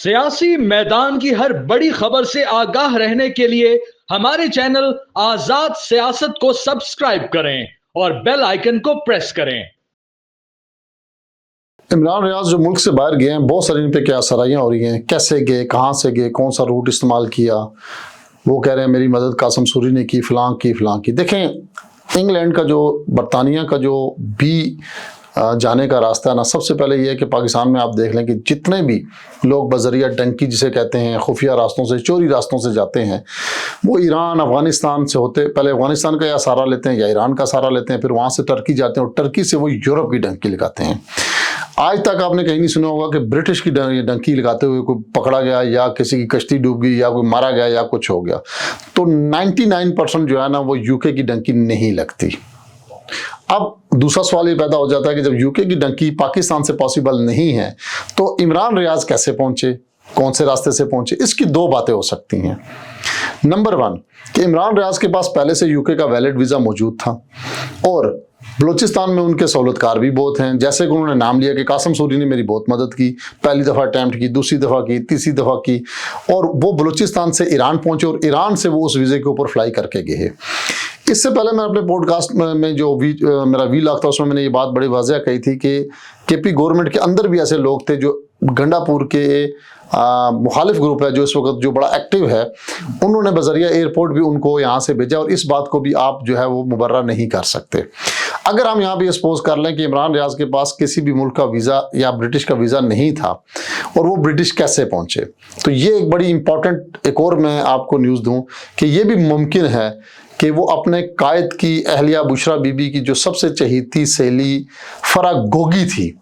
सियासी मैदान की हर बड़ी खबर से आगाह रहने के लिए हमारे चैनल आजाद सियासत को सब्सक्राइब करें और बेल आइकन को प्रेस करें। इमरान रियाज जो मुल्क से बाहर गए हैं, बहुत सारी इन पे क्या सराहियाँ हो रही हैं, कैसे गए, कहाँ से गए, कौन सा रूट इस्तेमाल किया। वो कह रहे हैं मेरी मदद कासिम सूरी ने की, फलां की। देखें, इंग्लैंड का जो, बरतानिया का जो भी जाने का रास्ता है ना, सबसे पहले ये है कि पाकिस्तान में आप देख लें कि जितने भी लोग बजरिया डंकी जिसे कहते हैं, खुफिया रास्तों से, चोरी रास्तों से जाते हैं, वो ईरान, अफगानिस्तान से होते, पहले अफगानिस्तान का या सहारा लेते हैं या ईरान का सहारा लेते हैं, फिर वहाँ से टर्की जाते हैं और टर्की से वो यूरोप की डंकी लगाते हैं। आज तक आपने कहीं नहीं सुना होगा कि ब्रिटिश की डंकी लगाते हुए कोई पकड़ा गया या किसी की कश्ती डूब गई या कोई मारा गया या कुछ हो गया। तो 99% जो है ना, वो यूके की डंकी नहीं लगती। अब दूसरा सवाल ये पैदा हो जाता है कि जब यूके की डंकी पाकिस्तान से पॉसिबल नहीं है तो इमरान रियाज कैसे पहुंचे, कौन से रास्ते से पहुंचे? इसकी दो बातें हो सकती हैं। नंबर 1 कि इमरान रियाज के पास पहले से यूके का वैलिड वीज़ा मौजूद था और बलूचिस्तान में उनके सहूलतकार भी बहुत हैं। जैसे कि उन्होंने नाम लिया कि कासिम सूरी ने मेरी बहुत मदद की, पहली दफ़ा अटैम्प्ट की, दूसरी दफ़ा की, तीसरी दफ़ा की, और वो बलूचिस्तान से ईरान पहुंचे और ईरान से वो उस वीज़े के ऊपर फ्लाई करके गए। इससे पहले मैं अपने पॉडकास्ट में जो मेरा वीलॉग था उसमें मैंने ये बात बड़ी वाज़ह कही थी कि केपी गवर्नमेंट के अंदर भी ऐसे लोग थे जो गंडापुर के मुखालिफ ग्रुप है जो इस वक्त जो बड़ा एक्टिव है, उन्होंने बजरिया एयरपोर्ट भी उनको यहाँ से भेजा और इस बात को भी आप जो है वो मुबर्रा नहीं कर सकते। अगर हम यहाँ पे सपोज कर लें कि इमरान रियाज के पास किसी भी मुल्क का वीज़ा या ब्रिटिश का वीज़ा नहीं था और वो ब्रिटिश कैसे पहुँचे, तो ये एक बड़ी इंपॉर्टेंट एक और मैं आपको न्यूज़ दूँ कि ये भी मुमकिन है कि वो अपने कायद की अहलिया बुशरा बीबी की जो सबसे चहीती सहेली फरा गोगी थी,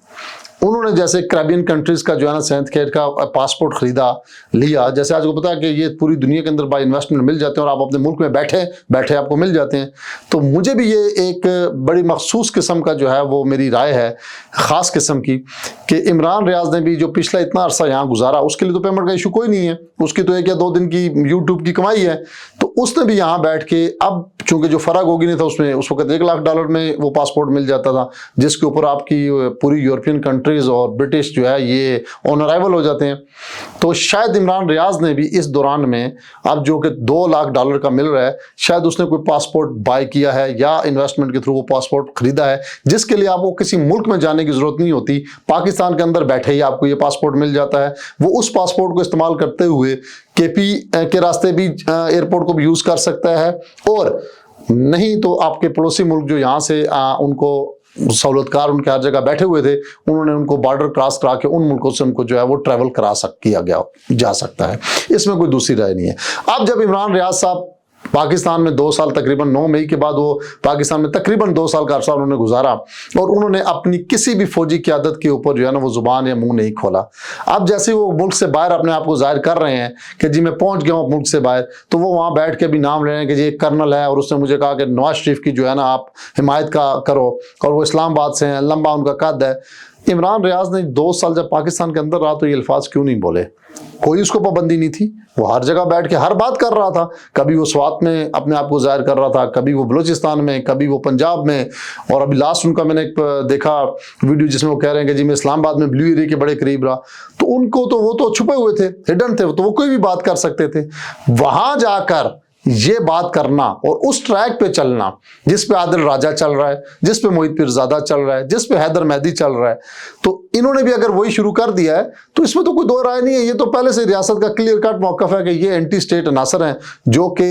उन्होंने जैसे कैरेबियन कंट्रीज़ का जो है ना सेंथ केट का पासपोर्ट ख़रीदा लिया। जैसे आज को पता है कि ये पूरी दुनिया के अंदर बाय इन्वेस्टमेंट मिल जाते हैं और आप अपने मुल्क में बैठे आपको मिल जाते हैं। तो मुझे भी ये एक बड़ी मखसूस किस्म का जो है वो मेरी राय है, ख़ास किस्म की, कि इमरान रियाज ने भी जो पिछला इतना अरसा यहाँ गुजारा उसके लिए तो पेमेंट का इशू कोई नहीं है, उसकी तो 1 या 2 दिन की यूट्यूब की कमाई है। तो उसने भी यहाँ बैठ के, अब चूँकि जो फराग होगी नहीं था उसमें उस वक्त $1 लाख में वो पासपोर्ट मिल जाता था, जिसके ऊपर आपकी पूरी यूरोपियन कंट्रीज़ और ब्रिटिश जो है ये ऑन अराइवल हो जाते हैं। तो शायद इमरान रियाज ने भी इस दौरान में, अब जो कि $2 लाख का मिल रहा है, शायद उसने कोई पासपोर्ट बाय किया है या इन्वेस्टमेंट के थ्रू वो पासपोर्ट खरीदा है, जिसके लिए आपको किसी मुल्क में जाने की ज़रूरत नहीं होती। पाकिस्तान के अंदर बैठे ही आपको ये पासपोर्ट मिल जाता है। वो उस पासपोर्ट को इस्तेमाल करते हुए केपी के रास्ते भी एयरपोर्ट को भी यूज़ कर सकता है, और नहीं तो आपके पड़ोसी मुल्क जो यहाँ से उनको सहूलतकार उनके हर जगह बैठे हुए थे, उन्होंने उनको बॉर्डर क्रॉस करा के उन मुल्कों से उनको जो है वो ट्रैवल किया गया जा सकता है। इसमें कोई दूसरी राय नहीं है। अब जब इमरान रियाज साहब पाकिस्तान में 2 साल, तकरीबन 9 मई के बाद वो पाकिस्तान में तकरीबन 2 साल का अरसा उन्होंने गुजारा और उन्होंने अपनी किसी भी फौजी क़यादत के ऊपर जो है ना वो ज़ुबान या मुंह नहीं खोला। अब जैसे वो मुल्क से बाहर अपने आप को जाहिर कर रहे हैं कि जी मैं पहुंच गया हूँ मुल्क से बाहर, तो वो वहाँ बैठ के भी नाम ले रहे हैं कि जी एक कर्नल है और उसने मुझे कहा कि नवाज शरीफ की जो है ना आप हिमायत करो, और वो इस्लामाबाद से हैं, लंबा उनका कद है। इमरान रियाज ने 2 साल जब पाकिस्तान के अंदर रहा तो ये अल्फाज क्यों नहीं बोले? कोई उसको पाबंदी नहीं थी, वो हर जगह बैठ के हर बात कर रहा था। कभी वो स्वात में अपने आप को जाहिर कर रहा था, कभी वो बलूचिस्तान में, कभी वो पंजाब में, और अभी लास्ट उनका मैंने एक देखा वीडियो जिसमें वो कह रहे हैं कि जी मैं इस्लामाबाद में ब्लू एरिया के बड़े करीब रहा। तो उनको तो वो तो छुपे हुए थे, हिडन थे, तो वो कोई भी बात कर सकते थे। वहां जाकर ये बात करना और उस ट्रैक पे चलना जिस पे आदिल राजा चल रहा है, जिस पे मोहित पीरजादा चल रहा है, जिस पे हैदर मेहदी चल रहा है, तो इन्होंने भी अगर वही शुरू कर दिया है तो इसमें तो कोई दो राय नहीं है। ये तो पहले से रियासत का क्लियर कट मौक़िफ़ है कि ये एंटी स्टेट अनासर हैं जो कि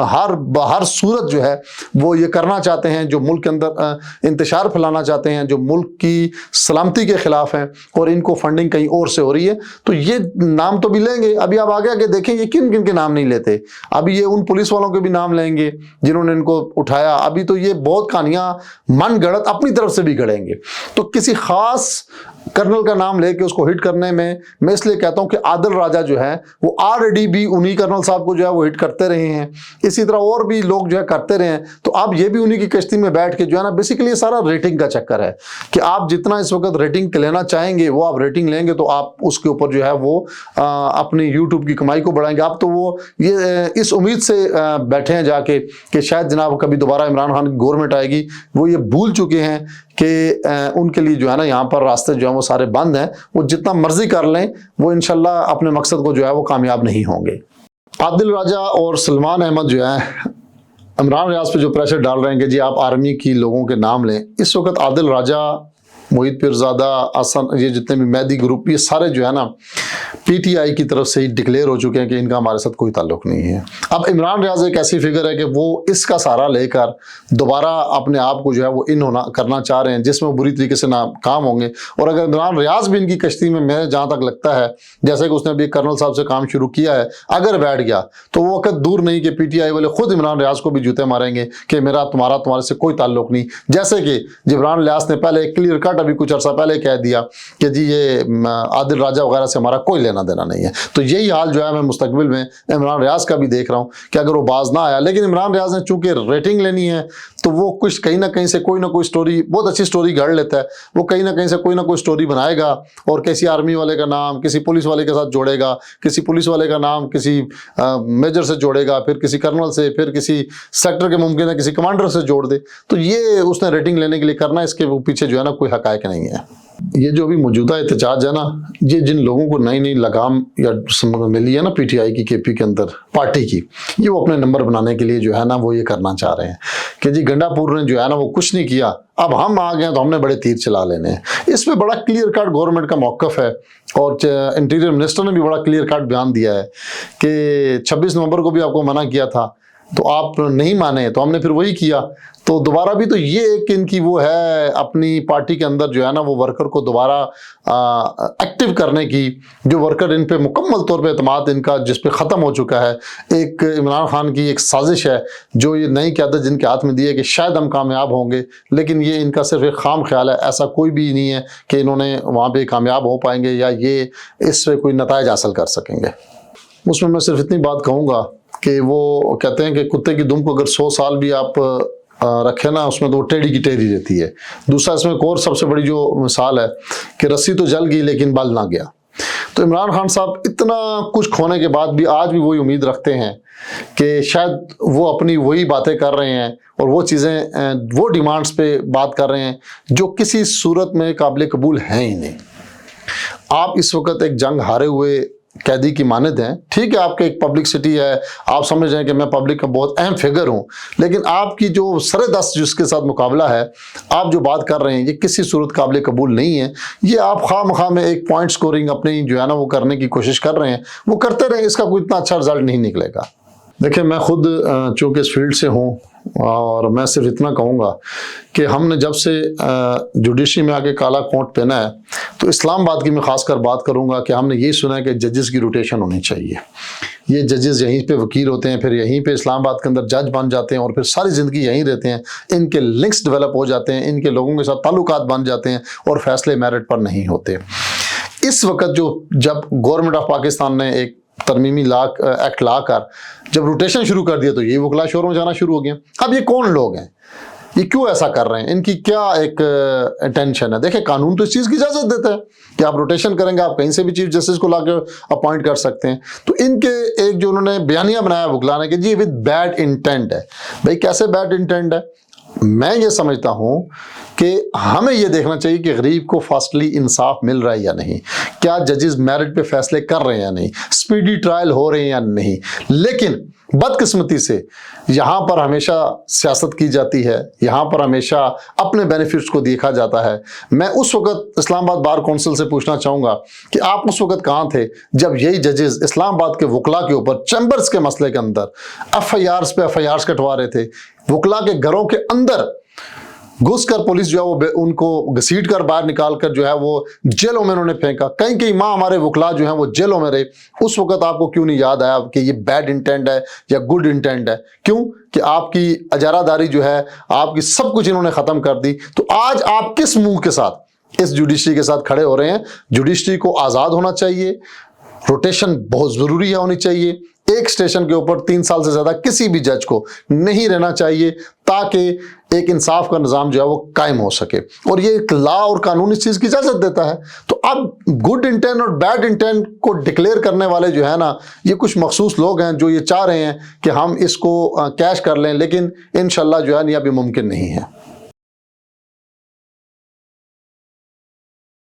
हर सूरत जो है वो ये करना चाहते हैं, जो मुल्क के अंदर इंतशार फैलाना चाहते हैं, जो मुल्क की सलामती के खिलाफ हैं, और इनको फंडिंग कहीं और से हो रही है। तो ये नाम तो भी लेंगे। अभी आप आगे आगे देखें ये किन किन के नाम नहीं लेते। अभी ये उन पुलिस वालों के भी नाम लेंगे जिन्होंने इनको उठाया। अभी तो ये बहुत कहानियां मन गढ़त अपनी तरफ से भी गढ़ेंगे। तो किसी खास कर्नल का नाम लेके उसको हिट करने में मैं इसलिए कहता हूं कि आदिल राजा जो है वो ऑलरेडी भी उन्हीं कर्नल साहब को जो है वो हिट करते रहे हैं, इसी तरह और भी लोग जो है करते रहे हैं। तो अब ये भी उन्हीं की कश्ती में बैठ के जो है ना, बेसिकली ये सारा रेटिंग का चक्कर है कि आप जितना इस वक्त रेटिंग लेना चाहेंगे वो आप रेटिंग लेंगे तो आप उसके ऊपर जो है वो अपनी यूट्यूब की कमाई को बढ़ाएंगे। आप तो वो ये इस उम्मीद से बैठे हैं जाके कि शायद जनाब कभी दोबारा इमरान खान की गवर्नमेंट आएगी। वो ये भूल चुके हैं کہ ان کے لیے جو ہے نا یہاں پر راستے جو ہیں وہ سارے بند ہیں، وہ جتنا مرضی کر لیں وہ انشاءاللہ اپنے مقصد کو جو ہے وہ کامیاب نہیں ہوں گے۔ عادل راجہ اور سلمان احمد جو ہے عمران ریاض پہ جو پریشر ڈال رہے ہیں کہ جی آپ آرمی کی لوگوں کے نام لیں، اس وقت عادل راجہ، محیط پیرزادہ، حسن، یہ جتنے بھی مہدی گروپ، یہ سارے جو ہے نا پی ٹی آئی کی طرف سے ہی ڈکلیئر ہو چکے ہیں کہ ان کا ہمارے ساتھ کوئی تعلق نہیں ہے۔ اب عمران ریاض ایک ایسی فگر ہے کہ وہ اس کا سہارا لے کر دوبارہ اپنے آپ کو جو ہے وہ کرنا چاہ رہے ہیں، جس میں بری طریقے سے ناکام ہوں گے۔ اور اگر عمران ریاض بھی ان کی کشتی میں، میں جہاں تک لگتا ہے جیسے کہ اس نے ابھی کرنل صاحب سے کام شروع کیا ہے، اگر بیٹھ گیا تو وہ وقت دور نہیں کہ پی ٹی آئی والے خود عمران ریاض کو بھی جوتے ماریں گے کہ تمہارے سے کوئی تعلق نہیں، جیسے کہ عمران ریاض نے پہلے کلیئر کٹ ابھی کچھ عرصہ پہلے کہہ دیا کہ جی یہ عادل راجہ وغیرہ سے ہمارا کوئی لینا دینا نہیں ہے۔ تو یہی حال جو ہے میں مستقبل میں عمران ریاض کا بھی دیکھ رہا ہوں کہ اگر وہ باز نہ آیا، لیکن عمران ریاض نے چونکہ ریٹنگ لینی ہے تو وہ کچھ کہیں نہ کہیں سے کوئی نہ کوئی سٹوری، بہت اچھی سٹوری گھڑ لیتا ہے، وہ کہیں نہ کہیں سے کوئی نہ کوئی سٹوری بنائے گا اور کسی آرمی والے کا نام کسی پولیس والے کے ساتھ جوڑے گا، کسی پولیس والے کا نام کسی میجر سے جوڑے گا، پھر کسی کرنل سے، پھر کسی سیکٹر کے ممکن ہے کسی کمانڈر سے جوڑ دے۔ تو یہ اس نے ریٹنگ لینے کے لیے کرنا ہے، اس کے پیچھے جو ہے نا کوئی حقائق نہیں ہے۔ یہ جو ابھی موجودہ احتجاج ہے نا، یہ جن لوگوں کو نئی نئی لگام یا ملی ہے نا پی ٹی آئی کی، کے پی کے اندر پارٹی کی، یہ وہ اپنے نمبر بنانے کے لیے جو ہے نا وہ یہ کرنا چاہ رہے ہیں کہ جی گنڈا پور نے جو ہے نا وہ کچھ نہیں کیا، اب ہم آ گئے تو ہم نے بڑے تیر چلا لینے ہیں۔ اس پہ بڑا کلیئر کٹ گورنمنٹ کا موقف ہے، اور انٹیریئر منسٹر نے بھی بڑا کلیئر کٹ بیان دیا ہے کہ 26 نومبر کو بھی آپ کو منع کیا تھا تو آپ نہیں مانے، تو ہم نے پھر وہی کیا۔ تو دوبارہ بھی تو یہ کہ ان کی وہ ہے اپنی پارٹی کے اندر جو ہے نا وہ ورکر کو دوبارہ ایکٹیو کرنے کی، جو ورکر ان پہ مکمل طور پہ اعتماد ان کا جس پہ ختم ہو چکا ہے، ایک عمران خان کی ایک سازش ہے جو یہ نئی قیادت جن کے ہاتھ میں دی ہے کہ شاید ہم کامیاب ہوں گے، لیکن یہ ان کا صرف ایک خام خیال ہے، ایسا کوئی بھی نہیں ہے کہ انہوں نے وہاں پہ کامیاب ہو پائیں گے یا یہ اس سے کوئی نتائج حاصل کر سکیں گے۔ اس میں صرف اتنی بات کہوں گا کہ وہ کہتے ہیں کہ کتے کی دم کو اگر 100 سال بھی آپ رکھے نا، اس میں تو وہ ٹیڑھی کی ٹیڑھی رہتی ہے۔ دوسرا اس میں ایک اور سب سے بڑی جو مثال ہے کہ رسی تو جل گئی لیکن بل نہ گیا۔ تو عمران خان صاحب اتنا کچھ کھونے کے بعد بھی آج بھی وہی امید رکھتے ہیں کہ شاید وہ اپنی وہی باتیں کر رہے ہیں اور وہ چیزیں وہ ڈیمانڈز پہ بات کر رہے ہیں جو کسی صورت میں قابل قبول ہیں ہی نہیں۔ آپ اس وقت ایک جنگ ہارے ہوئے قیدی کی مانند ہیں، ٹھیک ہے آپ کے ایک پبلک سٹی ہے، آپ سمجھ رہے ہیں کہ میں پبلک کا بہت اہم فگر ہوں، لیکن آپ کی جو سر دست جس کے ساتھ مقابلہ ہے، آپ جو بات کر رہے ہیں یہ کسی صورت قابل قبول نہیں ہے۔ یہ آپ خواہ مخواہ میں ایک پوائنٹ سکورنگ اپنی جو ہے نا وہ کرنے کی کوشش کر رہے ہیں، وہ کرتے رہیں، اس کا کوئی اتنا اچھا رزلٹ نہیں نکلے گا۔ دیکھیں میں خود چونکہ اس فیلڈ سے ہوں اور میں صرف اتنا کہوں گا کہ ہم نے جب سے جوڈیشری میں آگے کالا کوٹ پہنا ہے تو اسلام آباد کی میں خاص کر بات کروں گا کہ ہم نے یہی سنا ہے کہ ججز کی روٹیشن ہونی چاہیے۔ یہ ججز یہیں پہ وکیل ہوتے ہیں، پھر یہیں پہ اسلام آباد کے اندر جج بن جاتے ہیں اور پھر ساری زندگی یہیں رہتے ہیں، ان کے لنکس ڈیولپ ہو جاتے ہیں، ان کے لوگوں کے ساتھ تعلقات بن جاتے ہیں اور فیصلے میرٹ پر نہیں ہوتے۔ اس وقت جب گورنمنٹ آف پاکستان نے ایک ترمیمی ایکٹ لا کر جب روٹیشن شروع کر دیا تو یہ وکلا شور میں جانا شروع ہو گیا۔ اب یہ کون لوگ ہیں، یہ کیوں ایسا کر رہے ہیں، ان کی کیا ایک انٹینشن ہے؟ دیکھیں قانون تو اس چیز کی اجازت دیتا ہے کہ آپ روٹیشن کریں گے، آپ کہیں سے بھی چیف جسٹس کو لا کے اپوائنٹ کر سکتے ہیں۔ تو ان کے ایک جو انہوں نے بیانیہ بنایا وکلا نے کہ جی ود بیڈ انٹینٹ ہے۔ بھائی کیسے بیڈ انٹینٹ ہے؟ میں یہ سمجھتا ہوں کہ ہمیں یہ دیکھنا چاہیے کہ غریب کو فاسٹلی انصاف مل رہا ہے یا نہیں، کیا ججز میرٹ پہ فیصلے کر رہے ہیں یا نہیں، سپیڈی ٹرائل ہو رہے ہیں یا نہیں۔ لیکن بدقسمتی سے یہاں پر ہمیشہ سیاست کی جاتی ہے، یہاں پر ہمیشہ اپنے بینیفٹس کو دیکھا جاتا ہے۔ میں اس وقت اسلام آباد بار کونسل سے پوچھنا چاہوں گا کہ آپ اس وقت کہاں تھے جب یہی ججز اسلام آباد کے وکلا کے اوپر چیمبرز کے مسئلے کے اندر ایف آئی آرز پہ ایف آئی آرز کٹوا رہے تھے، وکلا کے گھروں کے اندر گھس کر پولیس جو ہے وہ ان کو گھسیٹ کر باہر نکال کر جو ہے وہ جیلوں میں انہوں نے پھینکا، کئی ماہ ہمارے وکلا جو ہیں وہ جیلوں میں رہے۔ اس وقت آپ کو کیوں نہیں یاد آیا کہ یہ بیڈ انٹینٹ ہے یا گڈ انٹینٹ ہے؟ کیوں کہ آپ کی اجارہ داری جو ہے، آپ کی سب کچھ انہوں نے ختم کر دی۔ تو آج آپ کس منہ کے ساتھ اس جوڈیشری کے ساتھ کھڑے ہو رہے ہیں؟ جوڈیشری کو آزاد ہونا چاہیے، روٹیشن بہت ضروری ہے ہونی چاہیے، ایک اسٹیشن کے اوپر 3 سال سے زیادہ کسی بھی جج کو نہیں رہنا چاہیے تاکہ ایک انصاف کا نظام جو ہے وہ قائم ہو سکے، اور یہ ایک لا اور قانون اس چیز کی اجازت دیتا ہے۔ تو اب گڈ انٹینٹ اور بیڈ انٹینٹ کو ڈکلیئر کرنے والے جو ہے نا، یہ کچھ مخصوص لوگ ہیں جو یہ چاہ رہے ہیں کہ ہم اس کو کیش کر لیں، لیکن انشاءاللہ جو ہے یہ ابھی ممکن نہیں ہے۔